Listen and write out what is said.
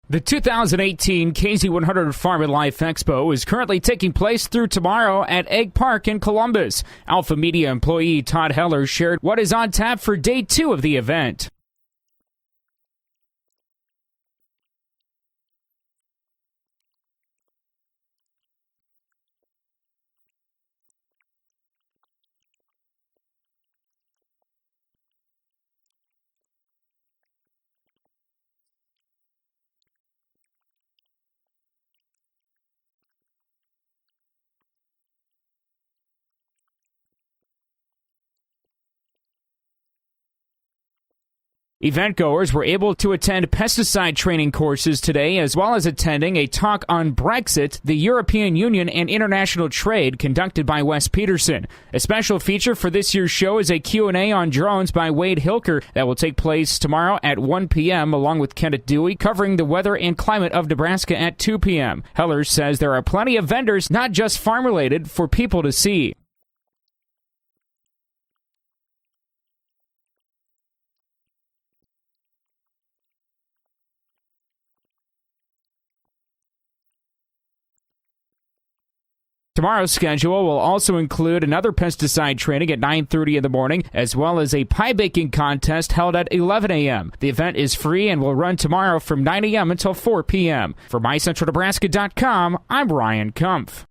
The 2018 KZ100 Farm and Life Expo is currently taking place through tomorrow at Egg Park in Columbus. Alpha Media employee Todd Heller shared what is on tap for day 2 of the event. Event-goers were able to attend pesticide training courses today, as well as attending a talk on Brexit, the European Union, and international trade conducted by Wes Peterson. A special feature for this year's show is a Q&A on drones by Wade Hilker that will take place tomorrow at 1 p.m. along with Kenneth Dewey, covering the weather and climate of Nebraska at 2 p.m. Heller says there are plenty of vendors, not just farm-related, for people to see. Tomorrow's schedule will also include another pesticide training at 9:30 in the morning, as well as a pie baking contest held at 11 a.m. The event is free and will run tomorrow from 9 a.m. until 4 p.m. For MyCentralNebraska.com, I'm Ryan Kumpf.